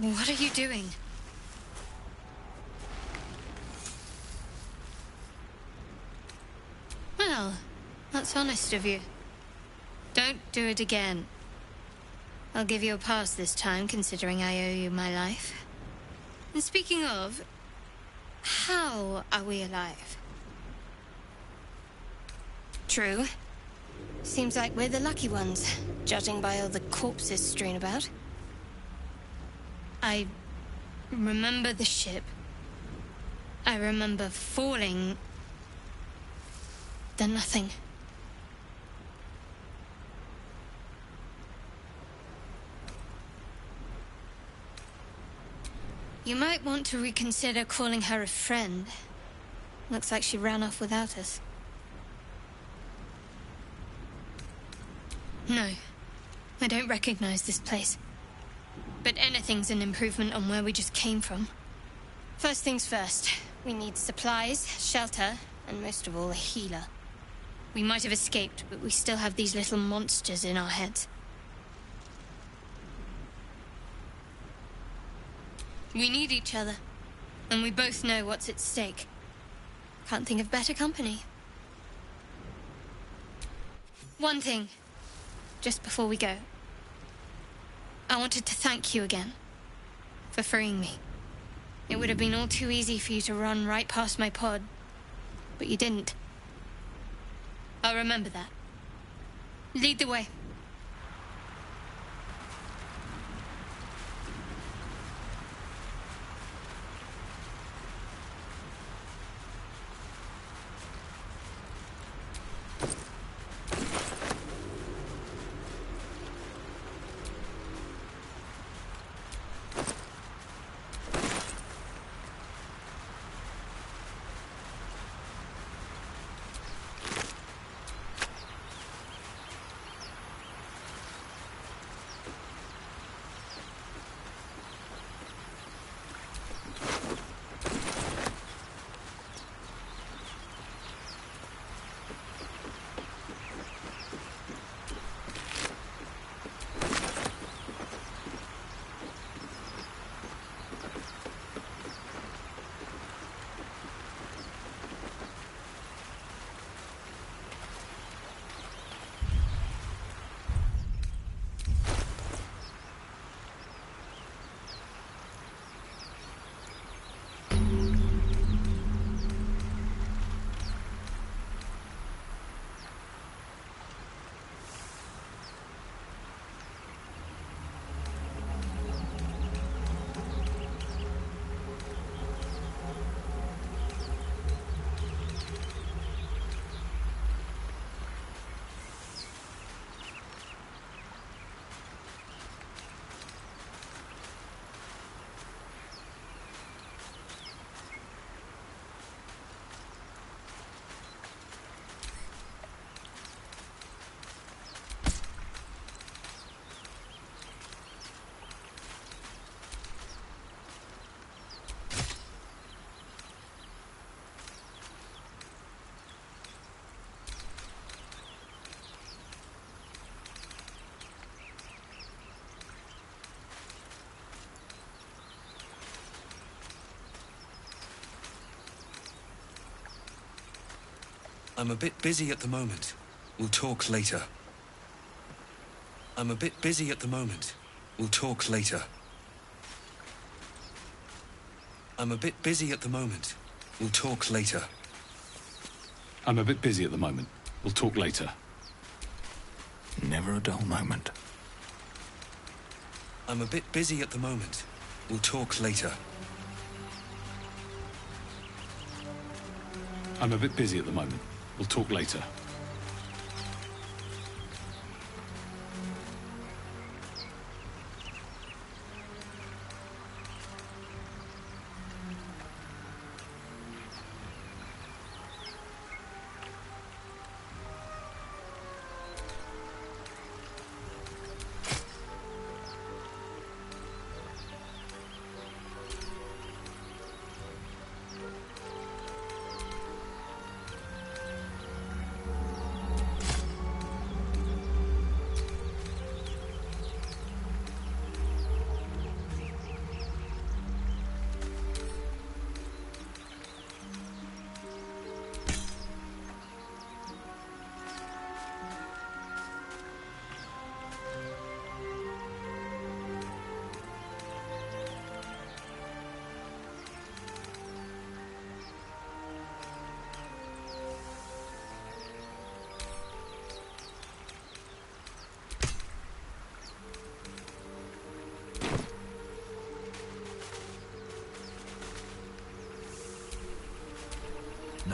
What are you doing? Well, that's honest of you. Don't do it again. I'll give you a pass this time, considering I owe you my life. And speaking of, how are we alive? True. Seems like we're the lucky ones, judging by all the corpses strewn about. I remember the ship. I remember falling. Then nothing. You might want to reconsider calling her a friend. Looks like she ran off without us. No, I don't recognize this place. But anything's an improvement on where we just came from. First things first, we need supplies, shelter, and most of all, a healer. We might have escaped, but we still have these little monsters in our heads. We need each other, and we both know what's at stake. Can't think of better company. One thing, just before we go. I wanted to thank you again for freeing me. It would have been all too easy for you to run right past my pod, but you didn't. I'll remember that. Lead the way. I'm a bit busy at the moment. We'll talk later. I'm a bit busy at the moment. We'll talk later. I'm a bit busy at the moment. We'll talk later. I'm a bit busy at the moment. We'll talk later. Never a dull moment. I'm a bit busy at the moment. We'll talk later. I'm a bit busy at the moment. We'll talk later.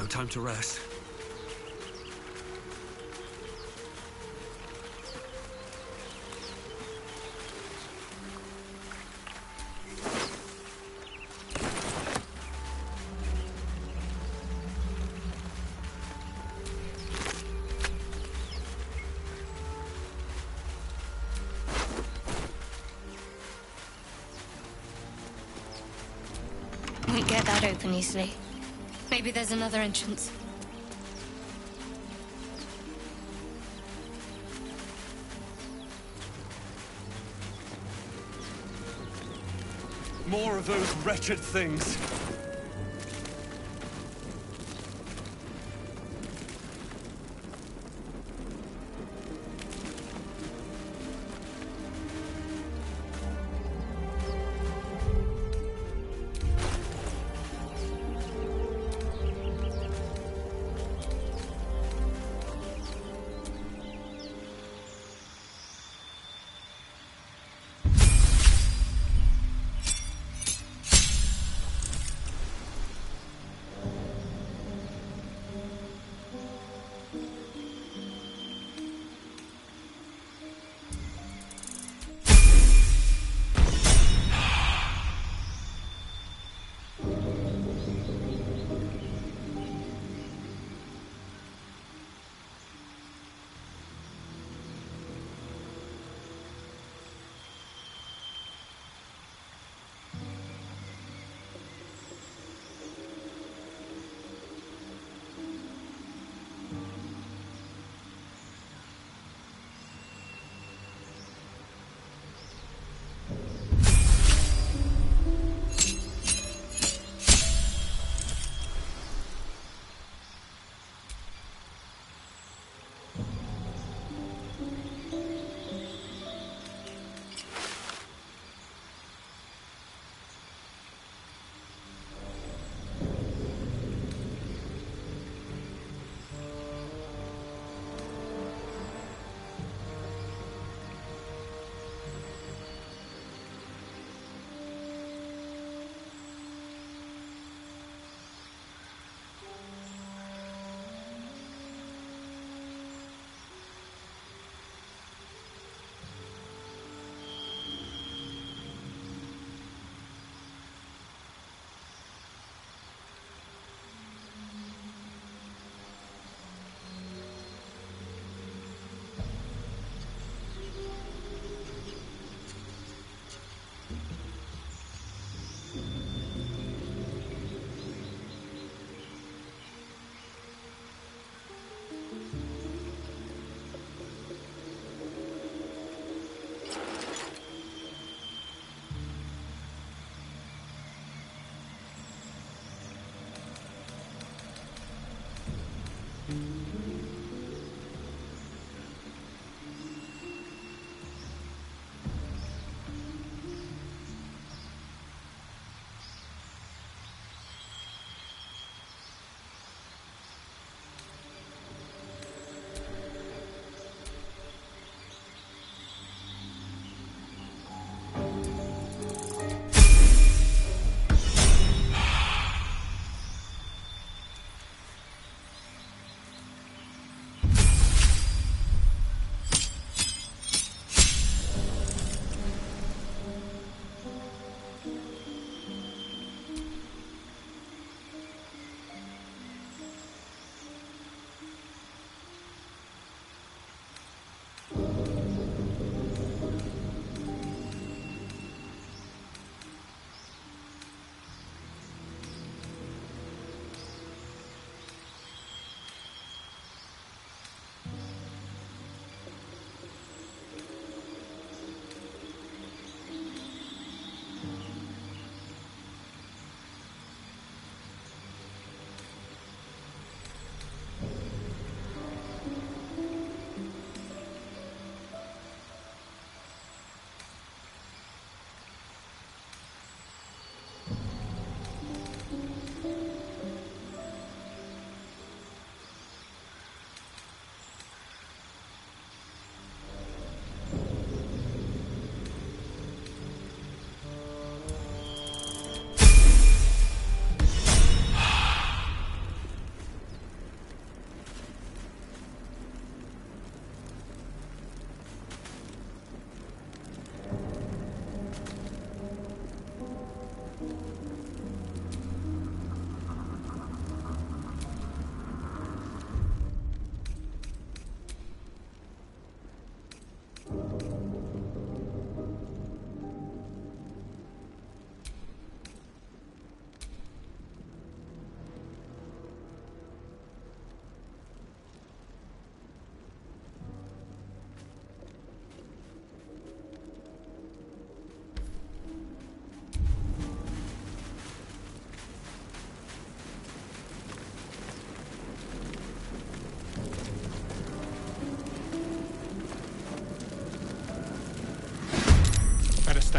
time to rest. Won't get that open easily. Maybe there's another entrance. More of those wretched things.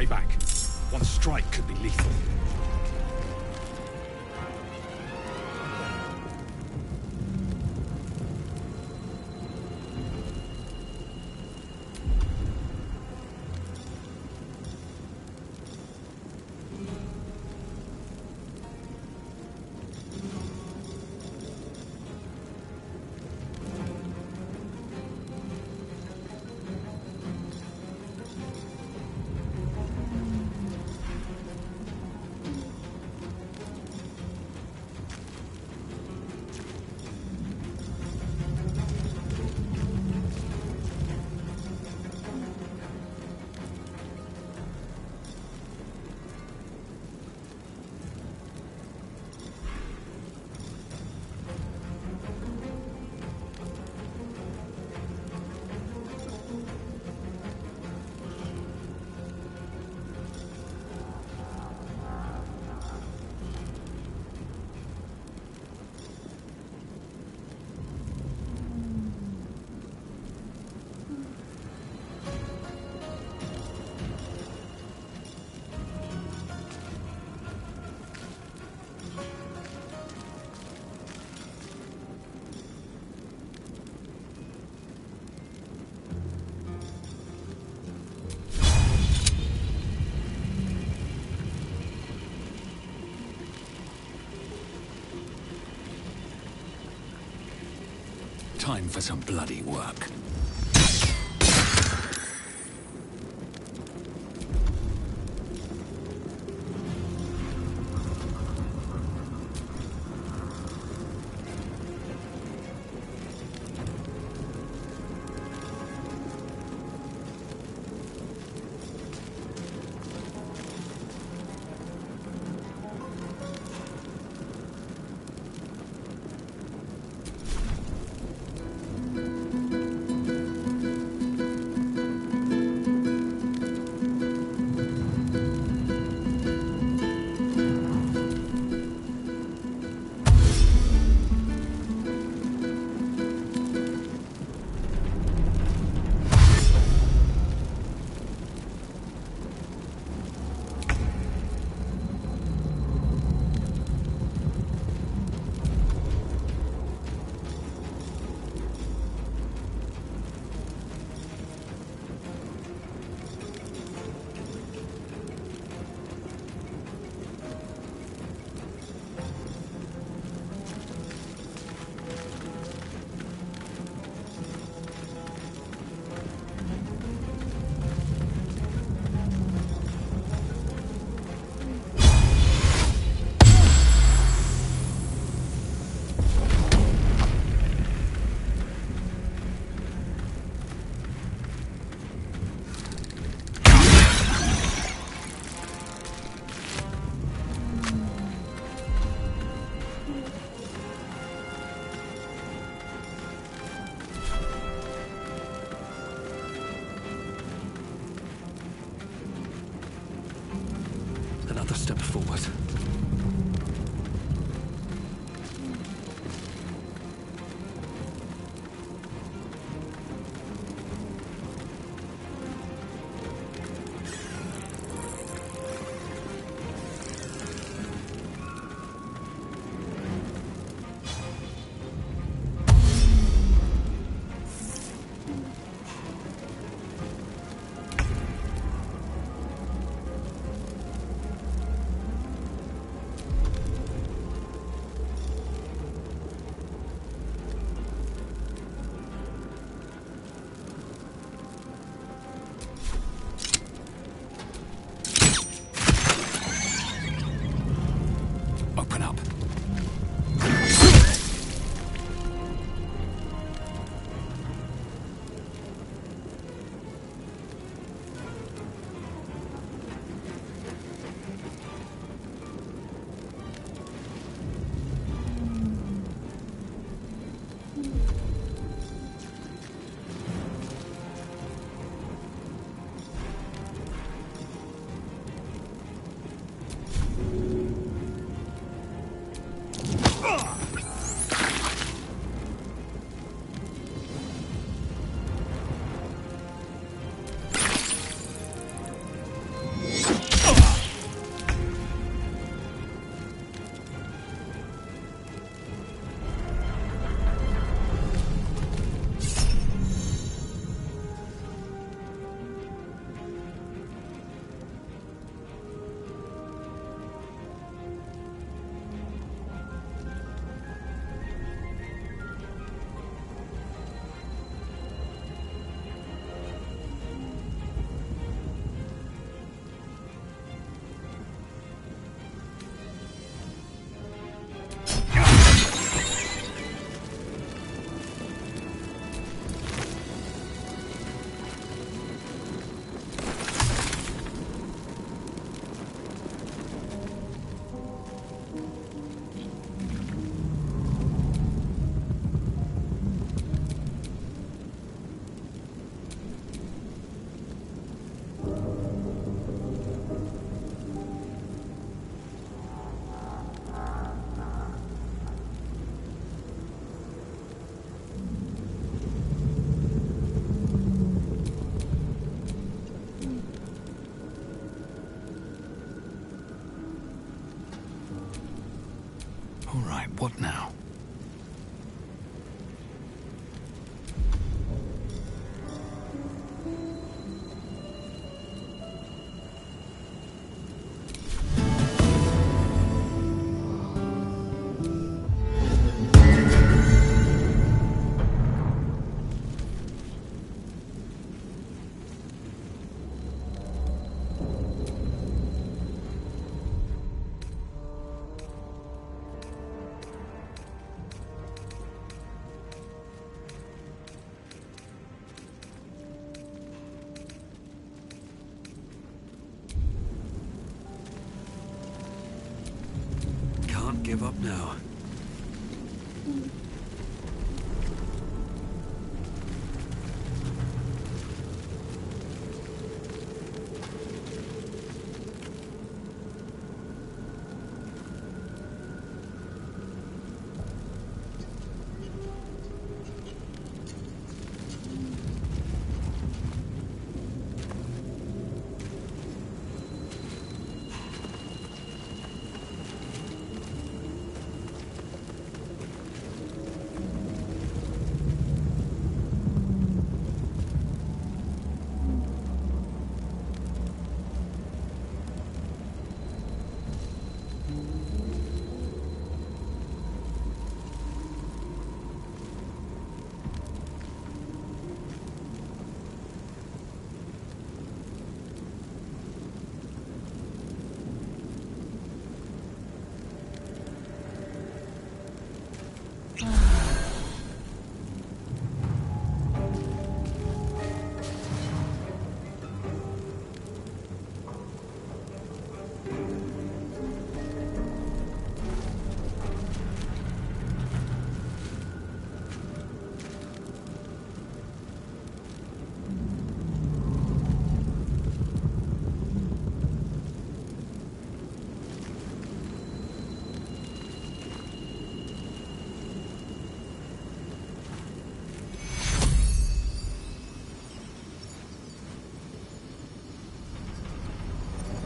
Stay back. One strike could be lethal. Time for some bloody work. Another step forward. Open up. What now? Can't give up now.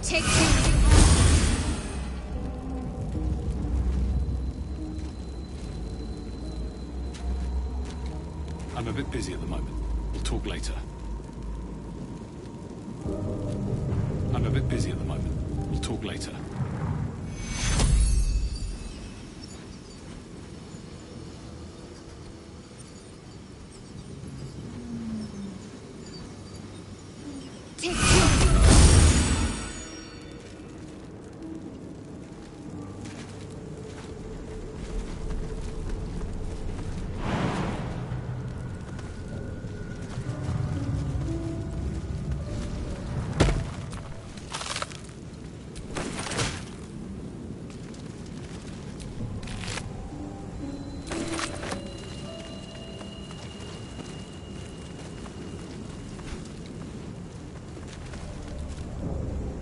Take two. I'm a bit busy at the moment. We'll talk later. I'm a bit busy at the moment. We'll talk later. Take two.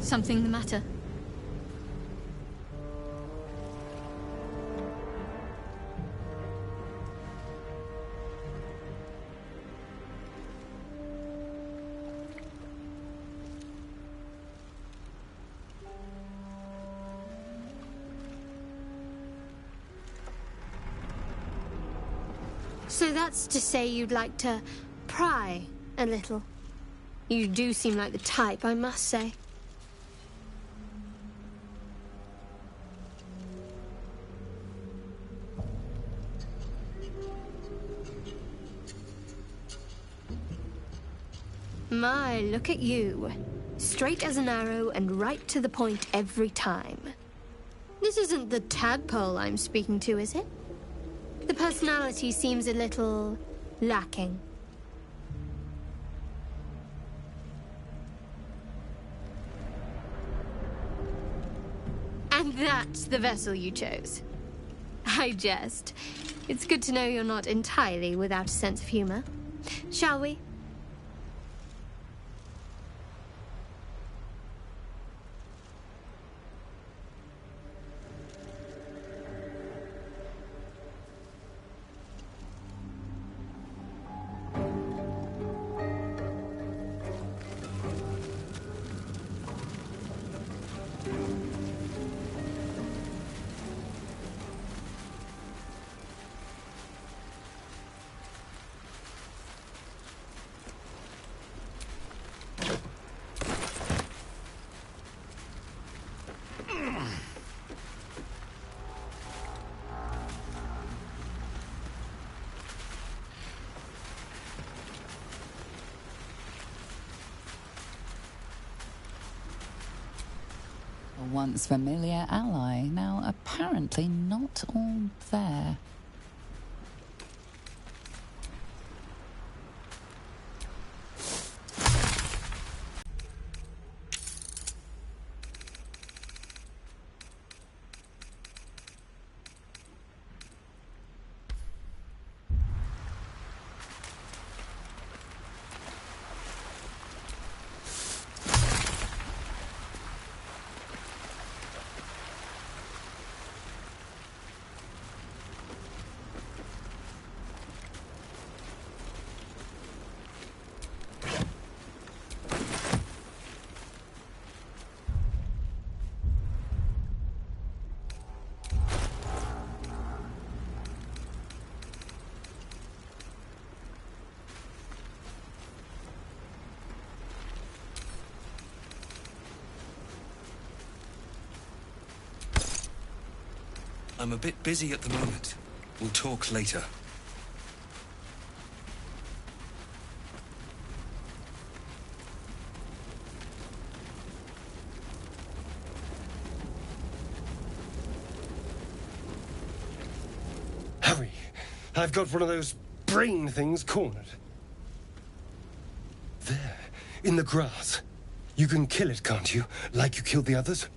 Something the matter? So that's to say you'd like to pry a little. You do seem like the type, I must say. My, look at you. Straight as an arrow and right to the point every time. This isn't the tadpole I'm speaking to, is it? The personality seems a little lacking. And that's the vessel you chose. I jest. It's good to know you're not entirely without a sense of humor. Shall we? once familiar ally, now apparently not all there. I'm a bit busy at the moment. We'll talk later. Hurry! I've got one of those brain things cornered. There, in the grass. You can kill it, can't you? Like you killed the others?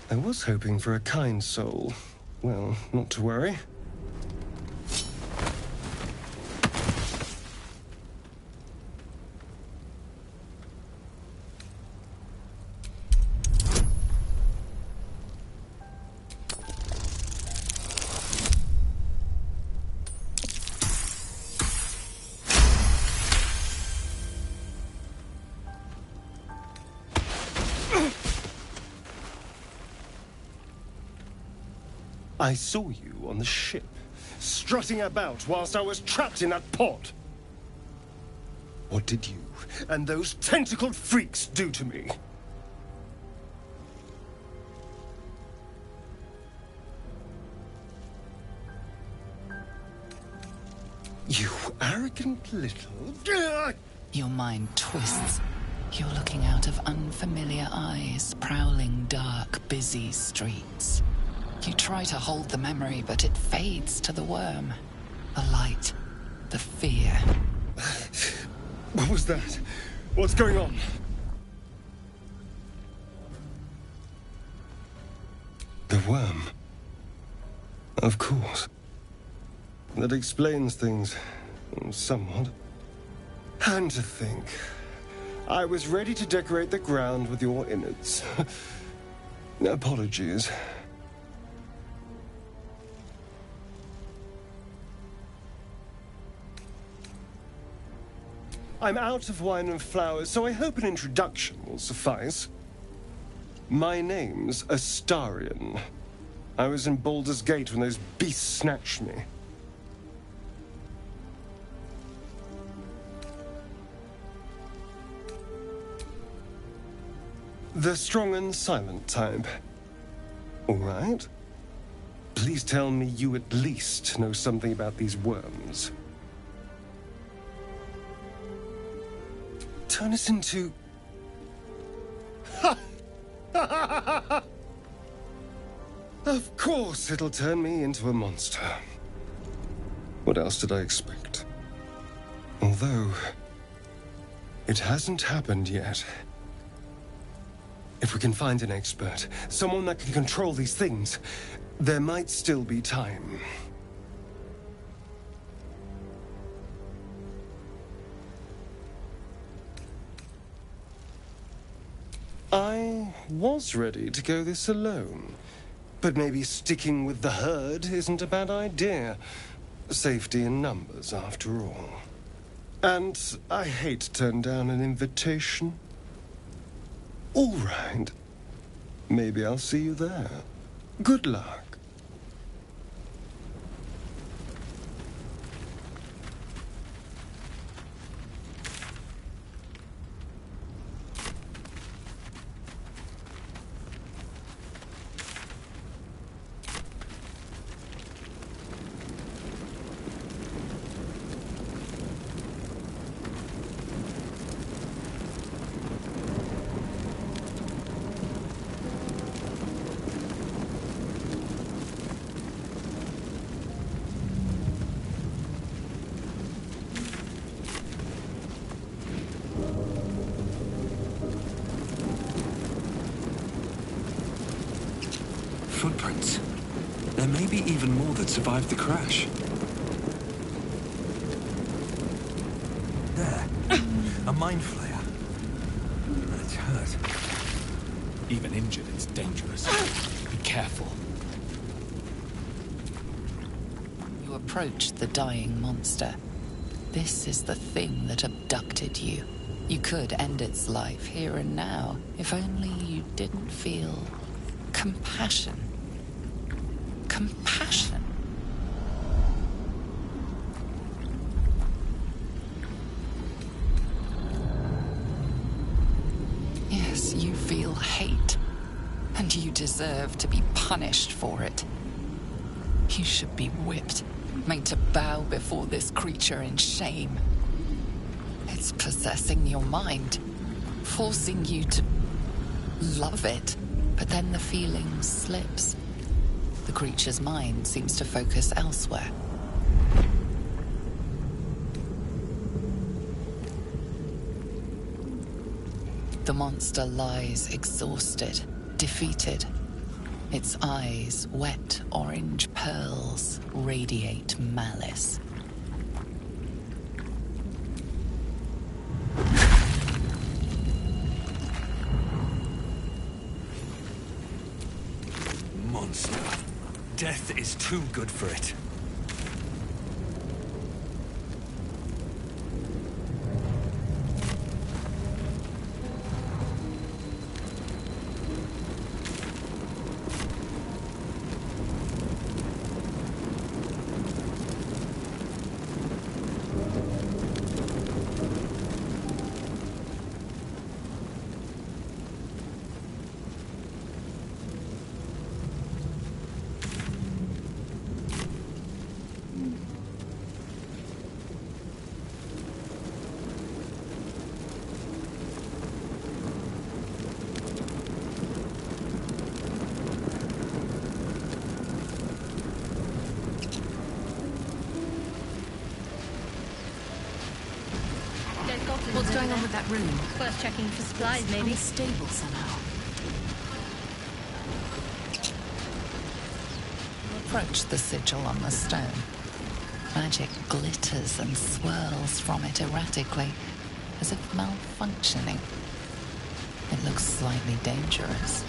I was hoping for a kind soul. Well, not to worry. I saw you on the ship, strutting about whilst I was trapped in that pod. What did you and those tentacled freaks do to me? You arrogant little... Your mind twists. You're looking out of unfamiliar eyes, prowling dark, busy streets. You try to hold the memory, but it fades to the worm. The light, the fear. What was that? What's going on? The worm. Of course. That explains things, somewhat. And to think, I was ready to decorate the ground with your innards. Apologies. I'm out of wine and flowers, so I hope an introduction will suffice. My name's Astarion. I was in Baldur's Gate when those beasts snatched me. The strong and silent type. All right. Please tell me you at least know something about these worms. Turn us into... Of course it'll turn me into a monster. What else did I expect? Although, it hasn't happened yet. If we can find an expert, someone that can control these things, there might still be time. I was ready to go this alone, but maybe sticking with the herd isn't a bad idea. Safety in numbers, after all. And I hate to turn down an invitation. All right. Maybe I'll see you there. Good luck. There may be even more that survived the crash. There. A mind flayer. It's hurt. Even injured, it's dangerous. Be careful. You approach the dying monster. This is the thing that abducted you. You could end its life here and now, if only you didn't feel compassion. Compassion. Yes, you feel hate, and you deserve to be punished for it. You should be whipped, made to bow before this creature in shame. It's possessing your mind, forcing you to love it, but then the feeling slips. The creature's mind seems to focus elsewhere. The monster lies exhausted, defeated. Its eyes, wet orange pearls, radiate malice. Monster. Death is too good for it. What's going on with that room? Worth checking for supplies, maybe. Unstable somehow. Approach the sigil on the stone. Magic glitters and swirls from it erratically, as if malfunctioning. It looks slightly dangerous.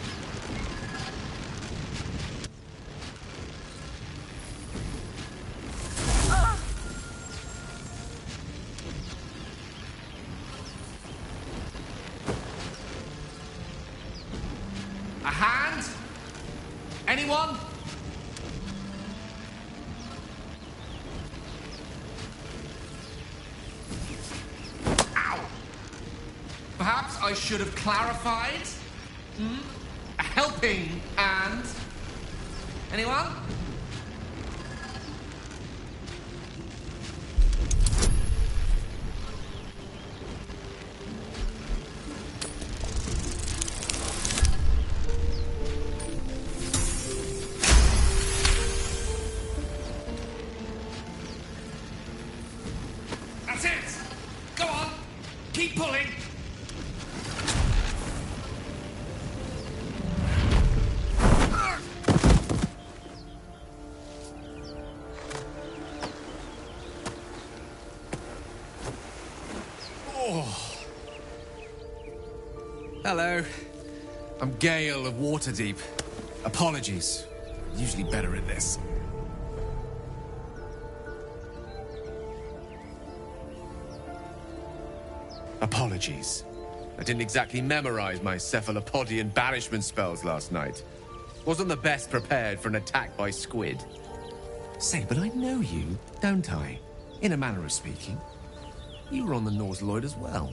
A hand? Anyone? Ow! Perhaps I should have clarified? A helping hand? Anyone? That's it! Go on! Keep pulling! Hello. I'm Gale of Waterdeep. Apologies. Usually better at this. Apologies. I didn't exactly memorize my cephalopodian banishment spells last night. Wasn't the best prepared for an attack by squid. Say, but I know you, don't I? In a manner of speaking. You were on the Norsaloid as well.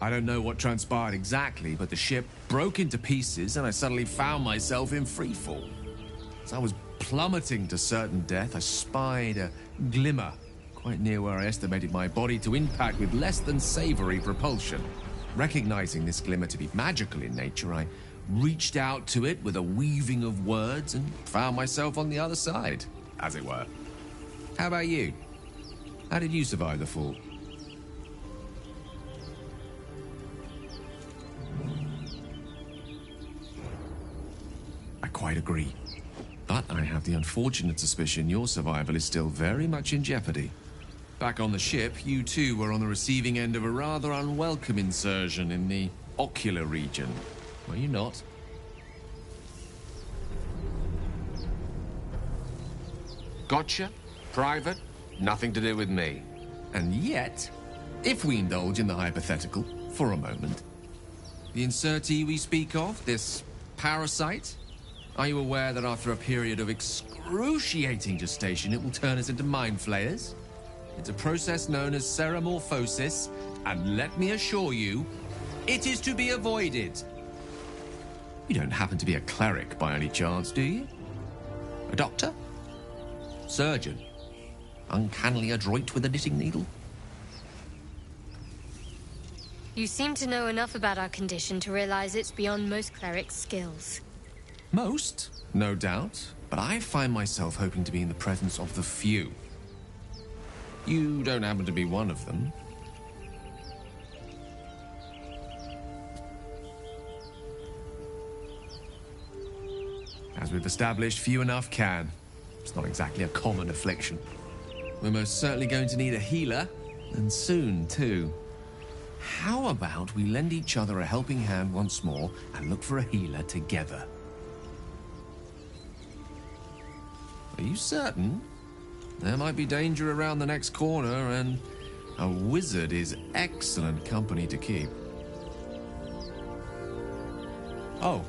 I don't know what transpired exactly, but the ship broke into pieces and I suddenly found myself in freefall. As I was plummeting to certain death, I spied a glimmer quite near where I estimated my body to impact with less than savory propulsion. Recognizing this glimmer to be magical in nature, I reached out to it with a weaving of words and found myself on the other side, as it were. How about you? How did you survive the fall? I quite agree. But I have the unfortunate suspicion your survival is still very much in jeopardy. Back on the ship, you too were on the receiving end of a rather unwelcome insertion in the ocular region. Were you not? Gotcha. Private. Nothing to do with me. And yet, if we indulge in the hypothetical for a moment, the insertee we speak of, this parasite, are you aware that after a period of excruciating gestation, it will turn us into mind flayers? It's a process known as seromorphosis, and let me assure you, it is to be avoided. You don't happen to be a cleric by any chance, do you? A doctor? Surgeon? Uncannily adroit with a knitting needle? You seem to know enough about our condition to realize it's beyond most clerics' skills. Most, no doubt, but I find myself hoping to be in the presence of the few. You don't happen to be one of them. As we've established, few enough can. It's not exactly a common affliction. We're most certainly going to need a healer, and soon, too. How about we lend each other a helping hand once more and look for a healer together? Are you certain? There might be danger around the next corner, and a wizard is excellent company to keep. Oh,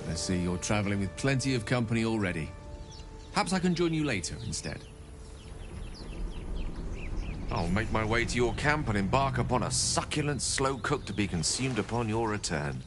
I see you're traveling with plenty of company already. Perhaps I can join you later instead. I'll make my way to your camp and embark upon a succulent slow cook to be consumed upon your return.